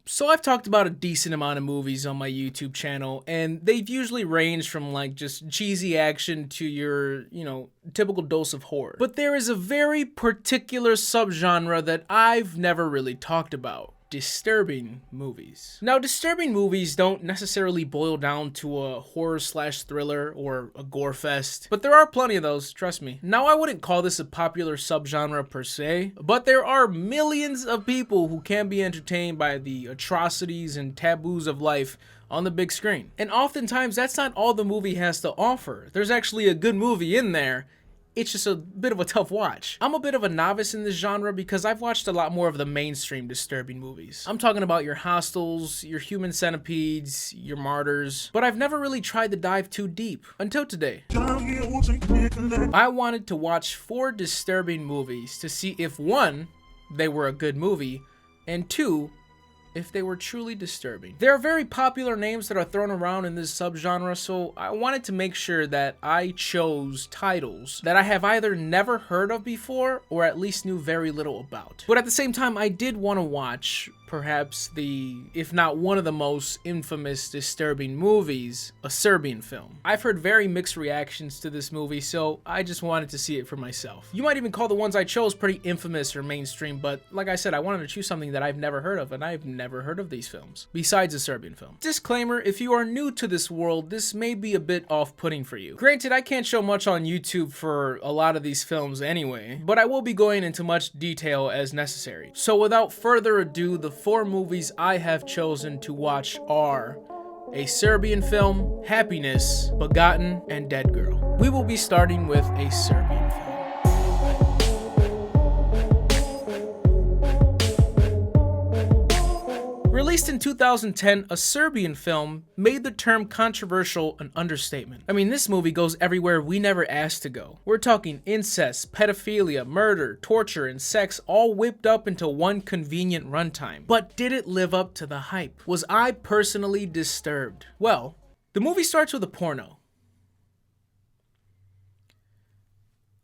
So I've talked about a decent amount of movies on my YouTube channel, and they've usually ranged from like just cheesy action to your, typical dose of horror. But there is a very particular subgenre that I've never really talked about. Disturbing movies. Now, disturbing movies don't necessarily boil down to a horror/thriller or a gore fest, but there are plenty of those, trust me. Now, I wouldn't call this a popular subgenre per se, but there are millions of people who can be entertained by the atrocities and taboos of life on the big screen. And oftentimes, that's not all the movie has to offer. There's actually a good movie in there. It's just a bit of a tough watch. I'm a bit of a novice in this genre because I've watched a lot more of the mainstream disturbing movies. I'm talking about your Hostels, your Human Centipedes, your Martyrs, but I've never really tried to dive too deep until today. I wanted to watch 4 disturbing movies to see if 1, they were a good movie, and 2, if they were truly disturbing. There are very popular names that are thrown around in this subgenre, so I wanted to make sure that I chose titles that I have either never heard of before or at least knew very little about. But at the same time, I did want to watch perhaps if not one of the most infamous disturbing movies, A Serbian Film. I've heard very mixed reactions to this movie, so I just wanted to see it for myself. You might even call the ones I chose pretty infamous or mainstream, but like I said, I wanted to choose something that I've never heard of, and I've never heard of these films, besides A Serbian Film. Disclaimer, if you are new to this world, this may be a bit off-putting for you. Granted, I can't show much on YouTube for a lot of these films anyway, but I will be going into much detail as necessary. So without further ado, the 4 movies I have chosen to watch are A Serbian Film, Happiness, Begotten, and Deadgirl. We will be starting with A Serbian Film. Released in 2010, A Serbian Film made the term controversial an understatement. I mean, this movie goes everywhere we never asked to go. We're talking incest, pedophilia, murder, torture, and sex all whipped up into one convenient runtime. But did it live up to the hype? Was I personally disturbed? Well, the movie starts with a porno.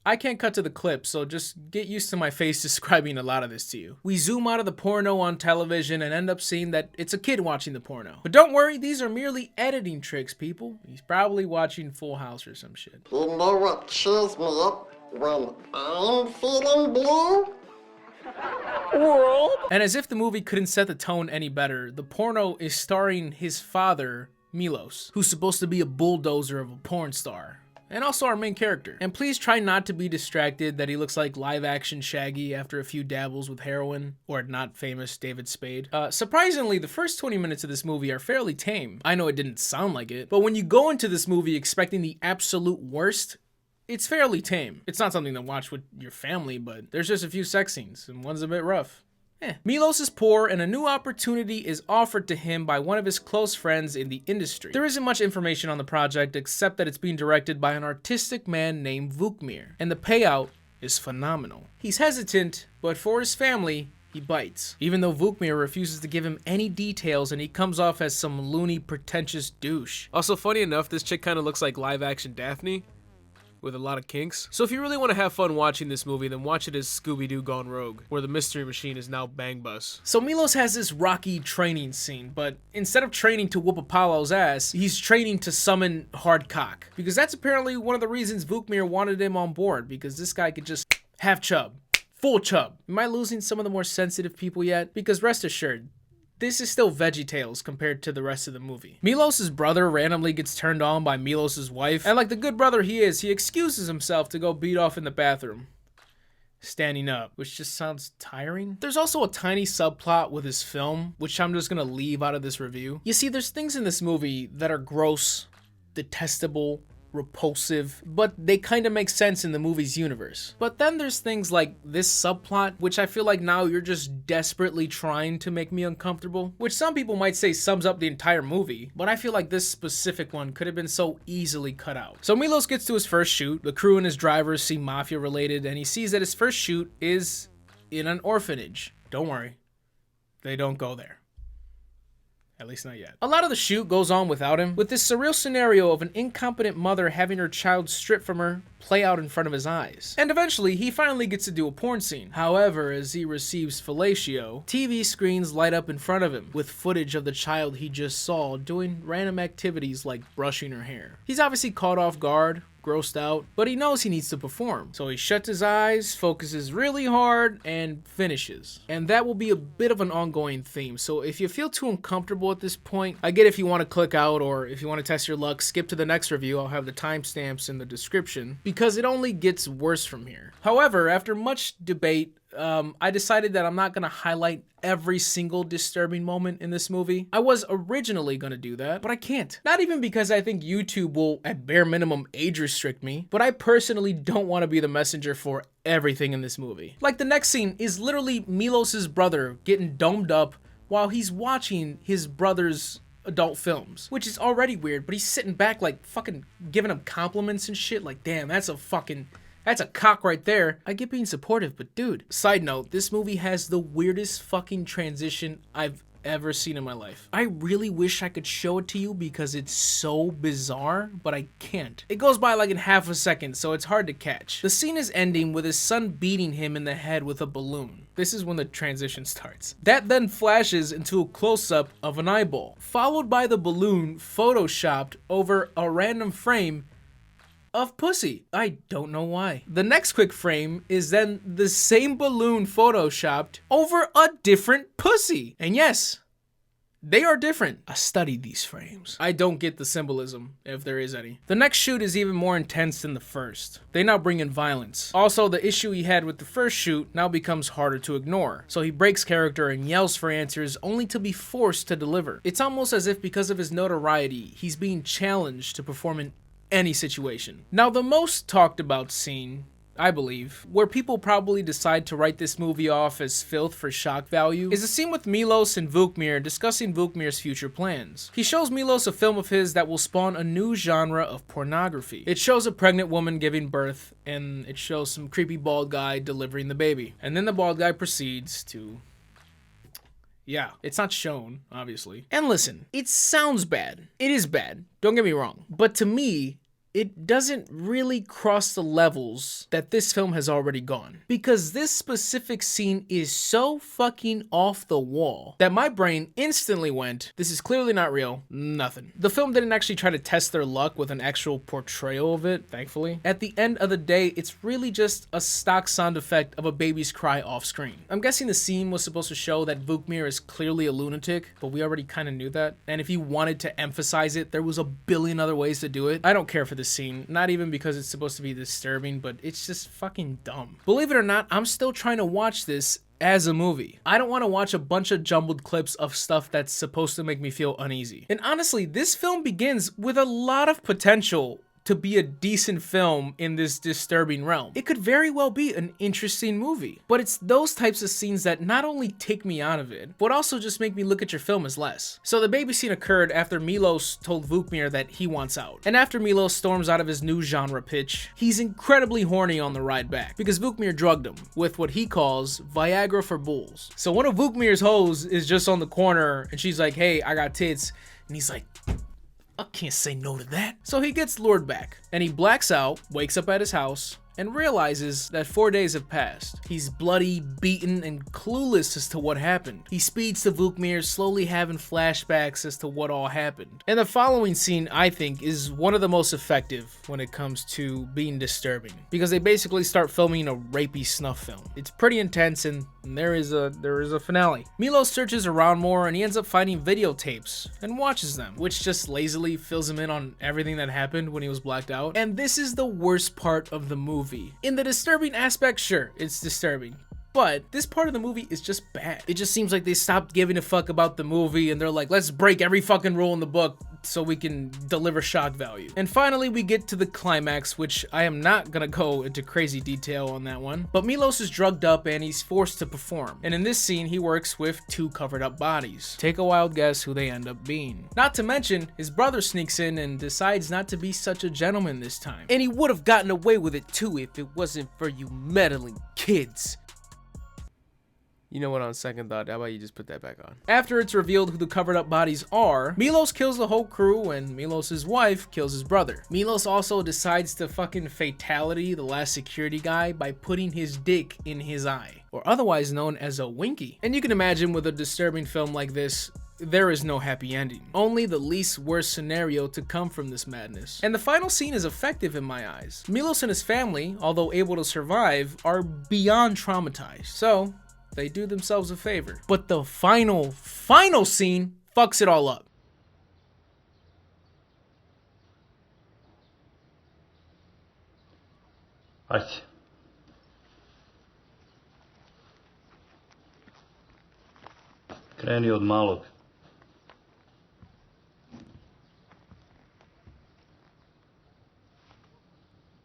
I can't cut to the clip, so just get used to my face describing a lot of this to you. We zoom out of the porno on television and end up seeing that it's a kid watching the porno. But don't worry, these are merely editing tricks, people. He's probably watching Full House or some shit. You know what cheers me up when I'm feeling blue? World? And as if the movie couldn't set the tone any better, the porno is starring his father, Milos, who's supposed to be a bulldozer of a porn star. And also our main character. And please try not to be distracted that he looks like live-action Shaggy after a few dabbles with heroin, or not famous David Spade. Surprisingly, the first 20 minutes of this movie are fairly tame. I know it didn't sound like it, but when you go into this movie expecting the absolute worst, it's fairly tame. It's not something to watch with your family, but there's just a few sex scenes, and one's a bit rough. Milos is poor, and a new opportunity is offered to him by one of his close friends in the industry. There isn't much information on the project except that it's being directed by an artistic man named Vukmir, and the payout is phenomenal. He's hesitant, but for his family, he bites. Even though Vukmir refuses to give him any details and he comes off as some loony, pretentious douche. Also, funny enough, this chick kind of looks like live-action Daphne, with a lot of kinks. So if you really want to have fun watching this movie, then watch it as Scooby-Doo Gone Rogue, where the mystery machine is now Bang Bus. So Milos has this rocky training scene, but instead of training to whoop Apollo's ass, he's training to summon hard cock. Because that's apparently one of the reasons Vukmir wanted him on board, because this guy could just have chub. Full chub. Am I losing some of the more sensitive people yet? Because rest assured, this is still VeggieTales compared to the rest of the movie. Milos' brother randomly gets turned on by Milos' wife, and like the good brother he is, he excuses himself to go beat off in the bathroom, standing up, which just sounds tiring. There's also a tiny subplot with his film, which I'm just gonna leave out of this review. You see, there's things in this movie that are gross, detestable, repulsive, but they kind of make sense in the movie's universe. But then there's things like this subplot, which I feel like now you're just desperately trying to make me uncomfortable, which some people might say sums up the entire movie, but I feel like this specific one could have been so easily cut out. So Milos gets to his first shoot, the crew and his drivers seem mafia related, and he sees that his first shoot is in an orphanage. Don't worry, they don't go there. At least not yet. A lot of the shoot goes on without him, with this surreal scenario of an incompetent mother having her child stripped from her play out in front of his eyes. And eventually, he finally gets to do a porn scene. However, as he receives fellatio, TV screens light up in front of him, with footage of the child he just saw doing random activities like brushing her hair. He's obviously caught off guard, grossed out, but he knows he needs to perform. So he shuts his eyes, focuses really hard, and finishes. And that will be a bit of an ongoing theme. So if you feel too uncomfortable at this point, I get if you want to click out, or if you want to test your luck, skip to the next review. I'll have the timestamps in the description, because it only gets worse from here. However, after much debate, I decided that I'm not going to highlight every single disturbing moment in this movie. I was originally going to do that, but I can't. Not even because I think YouTube will, at bare minimum, age restrict me, but I personally don't want to be the messenger for everything in this movie. Like, the next scene is literally Milos's brother getting domed up while he's watching his brother's adult films, which is already weird, but he's sitting back like fucking giving him compliments and shit. Like, damn, that's a cock right there. I get being supportive, but dude. Side note, this movie has the weirdest fucking transition I've ever seen in my life. I really wish I could show it to you because it's so bizarre, but I can't. It goes by like in half a second, so it's hard to catch. The scene is ending with his son beating him in the head with a balloon. This is when the transition starts. That then flashes into a close-up of an eyeball, followed by the balloon photoshopped over a random frame of pussy. I don't know why. The next quick frame is then the same balloon photoshopped over a different pussy. And yes, they are different. I studied these frames. I don't get the symbolism, if there is any. The next shoot is even more intense than the first. They now bring in violence. Also, the issue he had with the first shoot now becomes harder to ignore. So he breaks character and yells for answers only to be forced to deliver. It's almost as if because of his notoriety, he's being challenged to perform in any situation. Now, the most talked about scene, I believe, where people probably decide to write this movie off as filth for shock value, is a scene with Milos and Vukmir discussing Vukmir's future plans. He shows Milos a film of his that will spawn a new genre of pornography. It shows a pregnant woman giving birth, and it shows some creepy bald guy delivering the baby. And then the bald guy proceeds to... yeah, it's not shown, obviously. And listen, it sounds bad. It is bad. Don't get me wrong. But to me, it doesn't really cross the levels that this film has already gone. Because this specific scene is so fucking off the wall that my brain instantly went, this is clearly not real, nothing. The film didn't actually try to test their luck with an actual portrayal of it, thankfully. At the end of the day, it's really just a stock sound effect of a baby's cry off screen. I'm guessing the scene was supposed to show that Vukmir is clearly a lunatic, but we already kind of knew that. And if you wanted to emphasize it, there was a billion other ways to do it. I don't care for this scene, not even because it's supposed to be disturbing, but it's just fucking dumb. Believe it or not, I'm still trying to watch this as a movie. I don't want to watch a bunch of jumbled clips of stuff that's supposed to make me feel uneasy. And honestly, this film begins with a lot of potential to be a decent film in this disturbing realm. It could very well be an interesting movie, but it's those types of scenes that not only take me out of it, but also just make me look at your film as less. So the baby scene occurred after Milos told Vukmir that he wants out. And after Milos storms out of his new genre pitch, he's incredibly horny on the ride back because Vukmir drugged him with what he calls Viagra for bulls. So one of Vukmir's hoes is just on the corner and she's like, hey, I got tits. And he's like, I can't say no to that. So he gets lured back, and he blacks out, wakes up at his house, and realizes that 4 days have passed. He's bloody, beaten, and clueless as to what happened. He speeds to Vukmir, slowly having flashbacks as to what all happened. And the following scene, I think, is one of the most effective when it comes to being disturbing, because they basically start filming a rapey snuff film. It's pretty intense, and there is a finale. Milos searches around more, and he ends up finding videotapes and watches them, which just lazily fills him in on everything that happened when he was blacked out. And this is the worst part of the movie. In the disturbing aspect, sure, it's disturbing. But this part of the movie is just bad. It just seems like they stopped giving a fuck about the movie and they're like, let's break every fucking rule in the book so we can deliver shock value. And finally, we get to the climax, which I am not gonna go into crazy detail on that one. But Milos is drugged up and he's forced to perform. And in this scene, he works with two covered up bodies. Take a wild guess who they end up being. Not to mention, his brother sneaks in and decides not to be such a gentleman this time. And he would have gotten away with it too if it wasn't for you meddling kids. You know what, on second thought, how about you just put that back on? After it's revealed who the covered up bodies are, Milos kills the whole crew and Milos' wife kills his brother. Milos also decides to fucking fatality the last security guy by putting his dick in his eye, or otherwise known as a winky. And you can imagine with a disturbing film like this, there is no happy ending. Only the least worst scenario to come from this madness. And the final scene is effective in my eyes. Milos and his family, although able to survive, are beyond traumatized. So, they do themselves a favor. But the final scene fucks it all up. Ajde. Kreni od malog.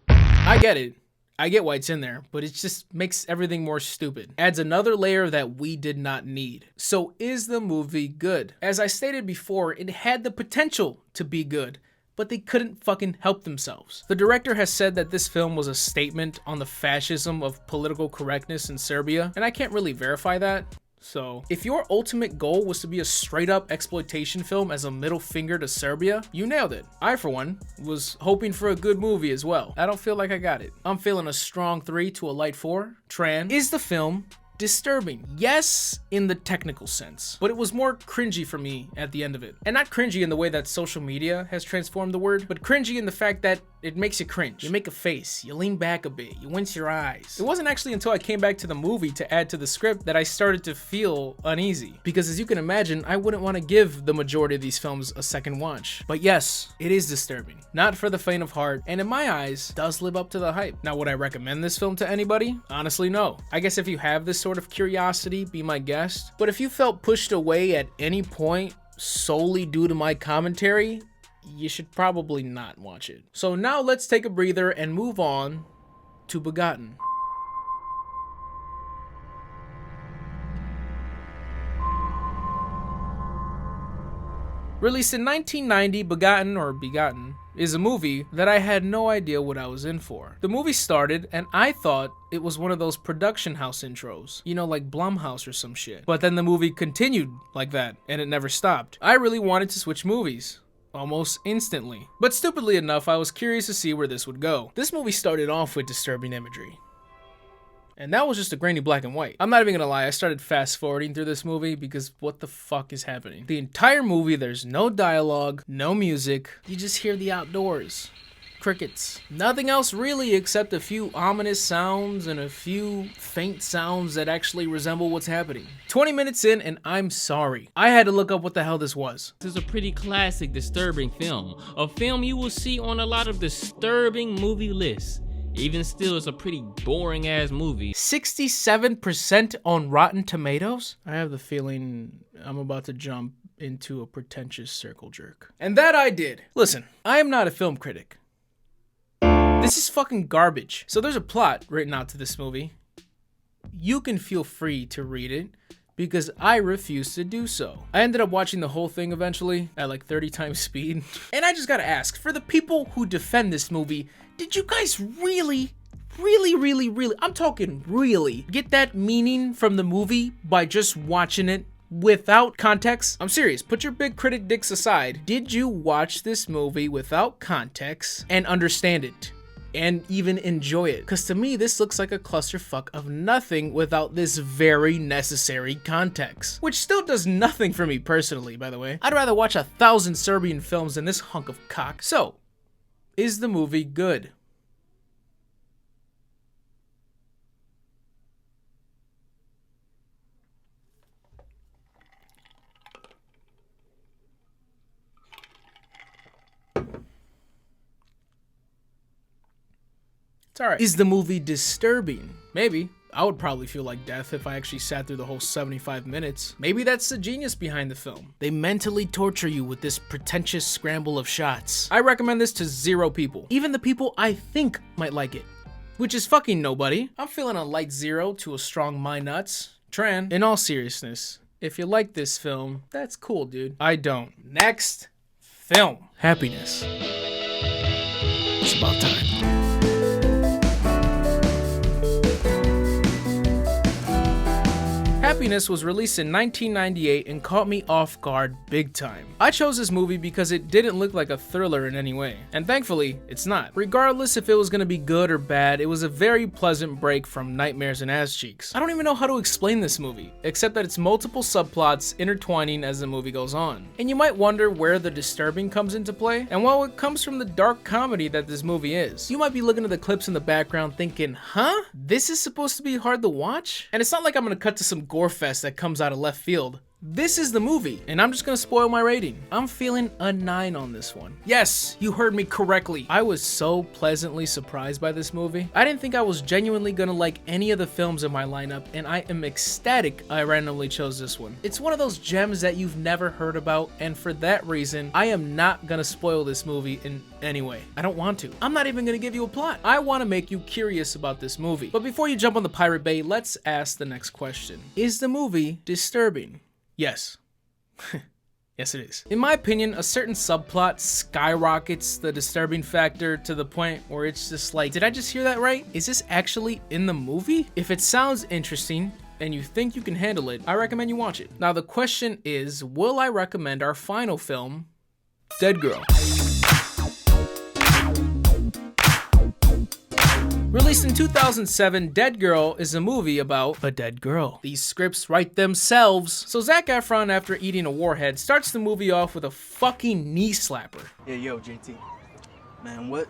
I get it. I get why it's in there, but it just makes everything more stupid. Adds another layer that we did not need. So is the movie good? As I stated before, it had the potential to be good, but they couldn't fucking help themselves. The director has said that this film was a statement on the fascism of political correctness in Serbia, and I can't really verify that. So, if your ultimate goal was to be a straight up exploitation film as a middle finger to Serbia, you nailed it. I, for one, was hoping for a good movie as well. I don't feel like I got it. I'm feeling a strong 3 to a light 4. Tran, is the film disturbing? Yes, in the technical sense, but it was more cringy for me at the end of it. And not cringy in the way that social media has transformed the word, but cringy in the fact that it makes you cringe. You make a face, you lean back a bit, you wince your eyes. It wasn't actually until I came back to the movie to add to the script that I started to feel uneasy. Because as you can imagine, I wouldn't want to give the majority of these films a second watch. But yes, it is disturbing. Not for the faint of heart, and in my eyes, does live up to the hype. Now, would I recommend this film to anybody? Honestly, no. I guess if you have this sort of curiosity, be my guest. But if you felt pushed away at any point solely due to my commentary, you should probably not watch it. So now let's take a breather and move on to Begotten. Released in 1990, Begotten is a movie that I had no idea what I was in for. The movie started and I thought it was one of those production house intros, you know, like Blumhouse or some shit. But then the movie continued like that and it never stopped. I really wanted to switch movies. Almost instantly. But stupidly enough, I was curious to see where this would go. This movie started off with disturbing imagery. And that was just a grainy black and white. I'm not even gonna lie, I started fast forwarding through this movie because what the fuck is happening? The entire movie, there's no dialogue, no music, you just hear the outdoors. Crickets. Nothing else really except a few ominous sounds and a few faint sounds that actually resemble what's happening. 20 minutes in and I'm sorry. I had to look up what the hell this was. This is a pretty classic disturbing film. A film you will see on a lot of disturbing movie lists. Even still, it's a pretty boring ass movie. 67% on Rotten Tomatoes? I have the feeling I'm about to jump into a pretentious circle jerk. And that I did. Listen, I am not a film critic. This is fucking garbage. So there's a plot written out to this movie. You can feel free to read it because I refuse to do so. I ended up watching the whole thing eventually at like 30 times speed. And I just gotta ask, for the people who defend this movie, did you guys really, I'm talking really, get that meaning from the movie by just watching it without context? I'm serious, put your big critic dicks aside. Did you watch this movie without context and understand it? And even enjoy it? Because to me, this looks like a clusterfuck of nothing without this very necessary context. Which still does nothing for me personally, by the way. I'd rather watch 1,000 Serbian films than this hunk of cock. So, is the movie good? It's alright. Is the movie disturbing? Maybe. I would probably feel like death if I actually sat through the whole 75 minutes. Maybe that's the genius behind the film. They mentally torture you with this pretentious scramble of shots. I recommend this to 0 people. Even the people I think might like it. Which is fucking nobody. I'm feeling a light 0 to a strong my nuts. Tran, in all seriousness, if you like this film, that's cool, dude. I don't. Next film. Happiness. It's about time. Happiness was released in 1998 and caught me off guard big time. I chose this movie because it didn't look like a thriller in any way, and thankfully, it's not. Regardless if it was gonna be good or bad, it was a very pleasant break from nightmares and ass cheeks. I don't even know how to explain this movie, except that it's multiple subplots intertwining as the movie goes on. And you might wonder where the disturbing comes into play, and well, it comes from the dark comedy that this movie is. You might be looking at the clips in the background thinking, huh? This is supposed to be hard to watch? And it's not like I'm gonna cut to some gore fest that comes out of left field. This is the movie, and I'm just gonna spoil my rating. I'm feeling a 9 on this one. Yes, you heard me correctly. I was so pleasantly surprised by this movie. I didn't think I was genuinely gonna like any of the films in my lineup, and I am ecstatic I randomly chose this one. It's one of those gems that you've never heard about, and for that reason, I am not gonna spoil this movie in any way. I don't want to. I'm not even gonna give you a plot. I wanna make you curious about this movie. But before you jump on the Pirate Bay, let's ask the next question. Is the movie disturbing? Yes. Yes, it is. In my opinion, a certain subplot skyrockets the disturbing factor to the point where it's just like, did I just hear that right? Is this actually in the movie? If it sounds interesting and you think you can handle it, I recommend you watch it. Now the question is, will I recommend our final film, Deadgirl? Released in 2007, Deadgirl is a movie about a dead girl. These scripts write themselves. So Zac Efron, after eating a warhead, starts the movie off with a fucking knee slapper. Yeah, yo, JT. Man, what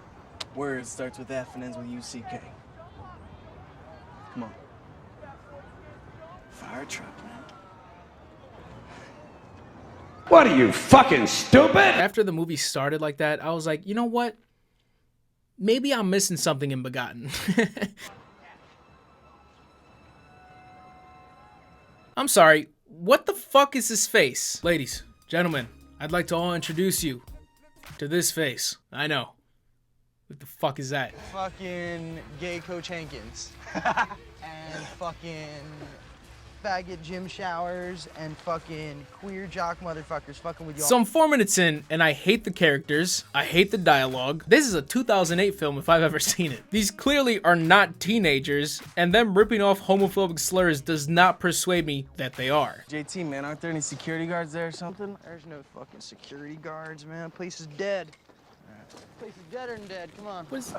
word starts with F and ends with UCK? Come on. Fire truck, man. What are you, fucking stupid? After the movie started like that, I was like, you know what? Maybe I'm missing something in Begotten. I'm sorry, what the fuck is this face? Ladies, gentlemen, I'd like to all introduce you to this face. I know. What the fuck is that? Fucking gay Coach Hankins. And fucking faggot gym showers and fucking queer jock motherfuckers fucking with y'all. So I'm 4 minutes in, and I hate the characters. I hate the dialogue. This is a 2008 film if I've ever seen it. These clearly are not teenagers, and them ripping off homophobic slurs does not persuade me that they are. JT, man, aren't there any security guards there or something? There's no fucking security guards, man. Place is dead. Place is deader than dead. Come on. What is...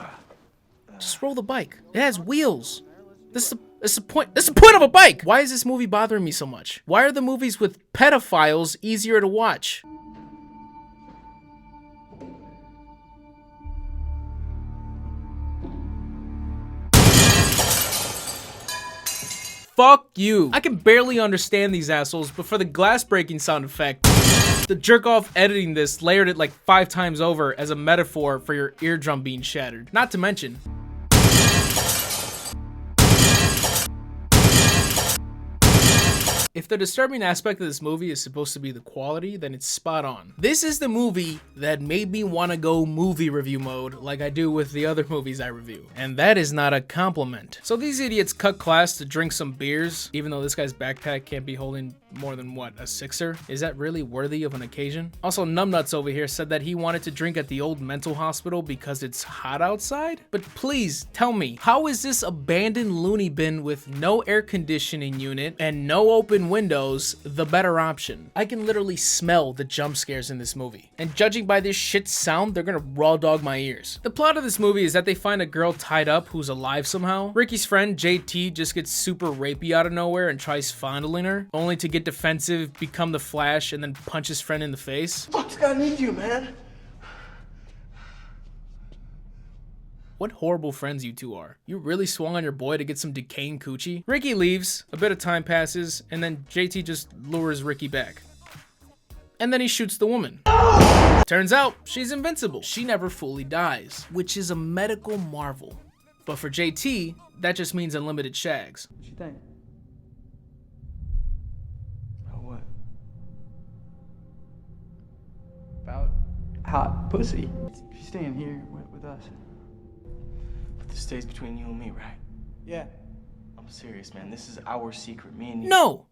Just roll the bike. It has wheels. That's the point. That's the point of a bike. Why is this movie bothering me so much? Why are the movies with pedophiles easier to watch? Fuck you. I can barely understand these assholes, but for the glass breaking sound effect, the jerk off editing this layered it like 5 times over as a metaphor for your eardrum being shattered. Not to mention, if the disturbing aspect of this movie is supposed to be the quality, then it's spot on. This is the movie that made me want to go movie review mode like I do with the other movies I review. And that is not a compliment. So these idiots cut class to drink some beers, even though this guy's backpack can't be holding more than what, a 6er? Is that really worthy of an occasion? Also, Numbnuts over here said that he wanted to drink at the old mental hospital because it's hot outside? But please tell me, how is this abandoned loony bin with no air conditioning unit and no open windows the better option? I can literally smell the jump scares in this movie. And judging by this shit sound, they're gonna raw dog my ears. The plot of this movie is that they find a girl tied up who's alive somehow. Ricky's friend, JT, just gets super rapey out of nowhere and tries fondling her, only to get defensive, become the Flash, and then punch his friend in the face. Fuck, this guy needs you, man. What horrible friends you two are. You really swung on your boy to get some decaying coochie? Ricky leaves, a bit of time passes, and then JT just lures Ricky back. And then he shoots the woman. Turns out, she's invincible. She never fully dies, which is a medical marvel. But for JT, that just means unlimited shags. What you think? About what? About hot pussy. She's staying here with us. But this stays between you and me, right? Yeah. I'm serious, man. This is our secret. Me and you. No!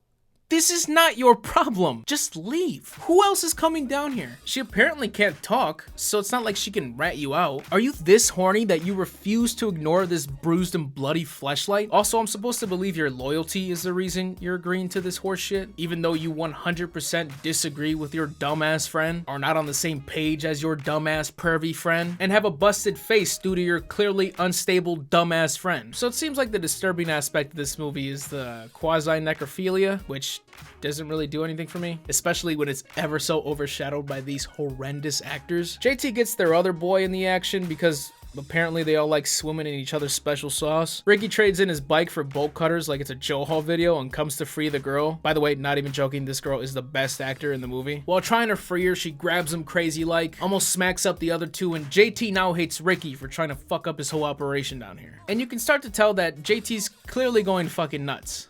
This is not your problem. Just leave. Who else is coming down here? She apparently can't talk, so it's not like she can rat you out. Are you this horny that you refuse to ignore this bruised and bloody fleshlight? Also, I'm supposed to believe your loyalty is the reason you're agreeing to this horse shit, even though you 100% disagree with your dumbass friend, are not on the same page as your dumbass pervy friend, and have a busted face due to your clearly unstable dumbass friend. So it seems like the disturbing aspect of this movie is the quasi-necrophilia, which doesn't really do anything for me, especially when it's ever so overshadowed by these horrendous actors. JT gets their other boy in the action because apparently they all like swimming in each other's special sauce. Ricky trades in his bike for bolt cutters like it's a Joe Hall video and comes to free the girl. By the way, not even joking, this girl is the best actor in the movie. While trying to free her, she grabs him crazy like, almost smacks up the other two, and JT now hates Ricky for trying to fuck up his whole operation down here. And you can start to tell that JT's clearly going fucking nuts.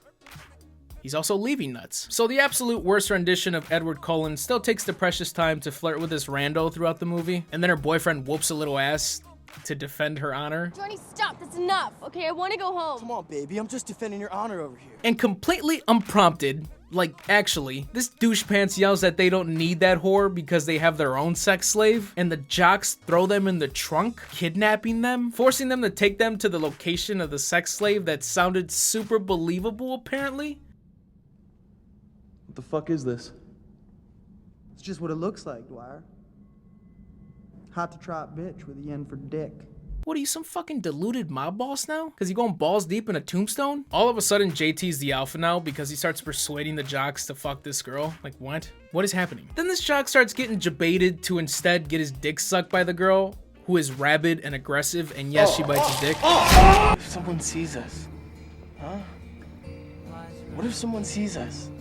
He's also leaving nuts. So the absolute worst rendition of Edward Cullen still takes the precious time to flirt with this rando throughout the movie, and then her boyfriend whoops a little ass to defend her honor. Johnny, stop, that's enough. Okay, I want to go home. Come on, baby, I'm just defending your honor over here. And completely unprompted, like actually, this douche pants yells that they don't need that whore because they have their own sex slave, and the jocks throw them in the trunk, kidnapping them, forcing them to take them to the location of the sex slave that sounded super believable apparently. What the fuck is this? It's just what it looks like, Dwyer. Hot to trot bitch with the end for dick. What are you, some fucking deluded mob boss now? Cause you going balls deep in a tombstone? All of a sudden JT's the alpha now because he starts persuading the jocks to fuck this girl. Like what? What is happening? Then this jock starts getting debated to instead get his dick sucked by the girl, who is rabid and aggressive, and yes, she bites his dick. If someone sees us, huh? What if someone sees us?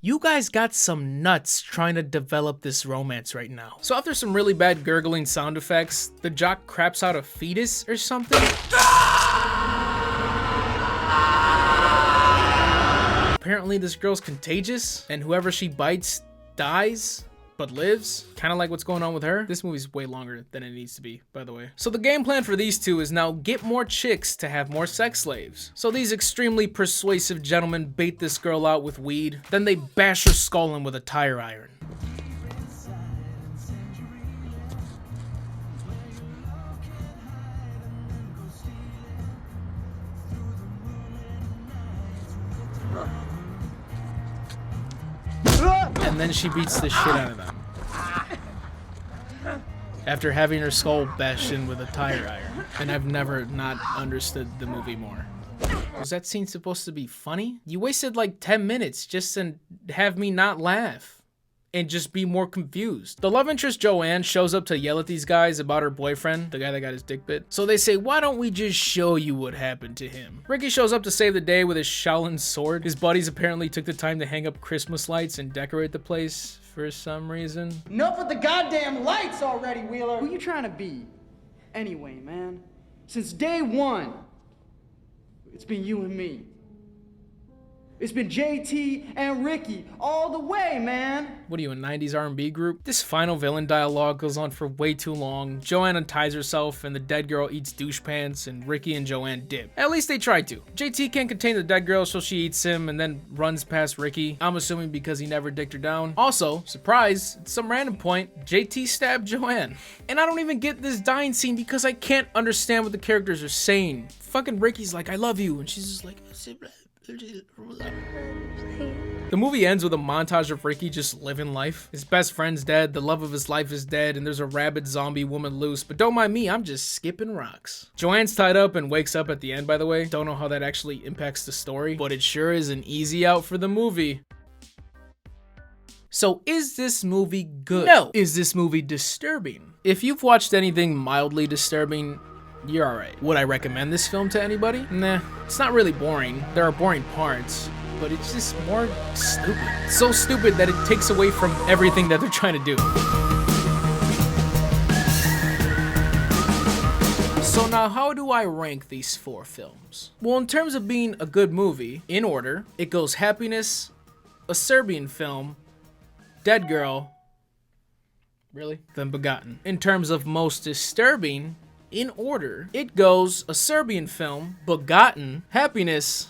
You guys got some nuts trying to develop this romance right now. So after some really bad gurgling sound effects, the jock craps out a fetus or something. Apparently this girl's contagious, and whoever she bites dies, but lives. Kind of like what's going on with her. This movie's way longer than it needs to be, by the way. So the game plan for these two is now get more chicks to have more sex slaves. So these extremely persuasive gentlemen bait this girl out with weed, then they bash her skull in with a tire iron. And then she beats the shit out of them. After having her skull bashed in with a tire iron. And I've never not understood the movie more. Was that scene supposed to be funny? You wasted like 10 minutes just to have me not laugh and just be more confused. The love interest Joanne shows up to yell at these guys about her boyfriend, the guy that got his dick bit. So they say, why don't we just show you what happened to him? Ricky shows up to save the day with his Shaolin sword. His buddies apparently took the time to hang up Christmas lights and decorate the place for some reason. Enough with the goddamn lights already, Wheeler! Who you trying to be? Anyway, man. Since day one, it's been you and me. It's been JT and Ricky all the way, man. What are you, a 90s R&B group? This final villain dialogue goes on for way too long. Joanne unties herself and the dead girl eats douche pants and Ricky and Joanne dip. At least they tried to. JT can't contain the dead girl so she eats him and then runs past Ricky. I'm assuming because he never dicked her down. Also, surprise, at some random point, JT stabbed Joanne. And I don't even get this dying scene because I can't understand what the characters are saying. Fucking Ricky's like, I love you, and she's just like, the movie ends with a montage of Ricky just living life. His best friend's dead, the love of his life is dead, and there's a rabid zombie woman loose, but don't mind me, I'm just skipping rocks. Joanne's tied up and wakes up at the end, by the way. Don't know how that actually impacts the story, but it sure is an easy out for the movie. So is this movie good? No. Is this movie disturbing? If you've watched anything mildly disturbing, you're alright. Would I recommend this film to anybody? Nah, it's not really boring. There are boring parts, but it's just more stupid. So stupid that it takes away from everything that they're trying to do. So now how do I rank these 4 films? Well, in terms of being a good movie, in order, it goes Happiness, A Serbian Film, Dead Girl, really? Then Begotten. In terms of most disturbing, in order. It goes A Serbian Film, Begotten, Happiness,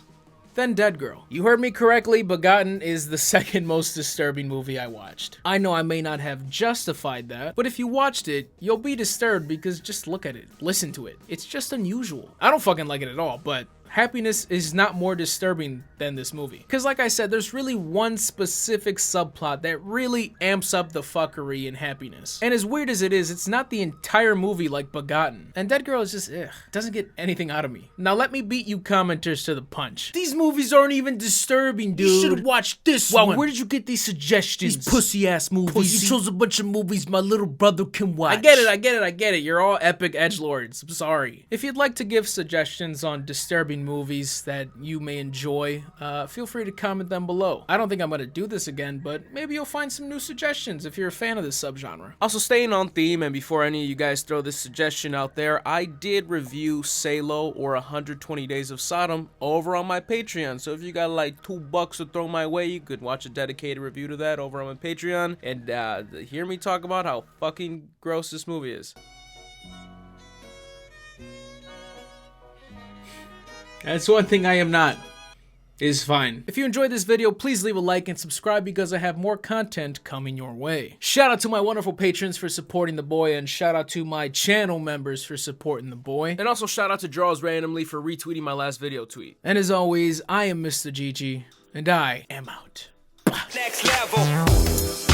then Dead Girl. You heard me correctly, Begotten is the second most disturbing movie I watched. I know I may not have justified that, but if you watched it, you'll be disturbed because just look at it, listen to it. It's just unusual. I don't fucking like it at all, but Happiness is not more disturbing than this movie. Because like I said, there's really one specific subplot that really amps up the fuckery in Happiness. And as weird as it is, it's not the entire movie like Begotten. And Dead Girl is just, doesn't get anything out of me. Now let me beat you commenters to the punch. These movies aren't even disturbing, dude. You should watch this one. Where did you get these suggestions? These pussy-ass movies. You chose a bunch of movies my little brother can watch. I get it. You're all epic edgelords. I'm sorry. If you'd like to give suggestions on disturbing movies that you may enjoy, feel free to comment them below. I don't think I'm gonna do this again, but maybe you'll find some new suggestions if you're a fan of this subgenre. Also, staying on theme, and before any of you guys throw this suggestion out there, I did review Salo or 120 Days of Sodom over on my Patreon. So if you got like $2 to throw my way, you could watch a dedicated review to that over on my Patreon and hear me talk about how fucking gross this movie is. That's one thing I am not. Is fine. If you enjoyed this video, please leave a like and subscribe because I have more content coming your way. Shout out to my wonderful patrons for supporting the boy, and shout out to my channel members for supporting the boy. And also shout out to Draws Randomly for retweeting my last video tweet. And as always, I am Mista-GG, and I am out. Next level.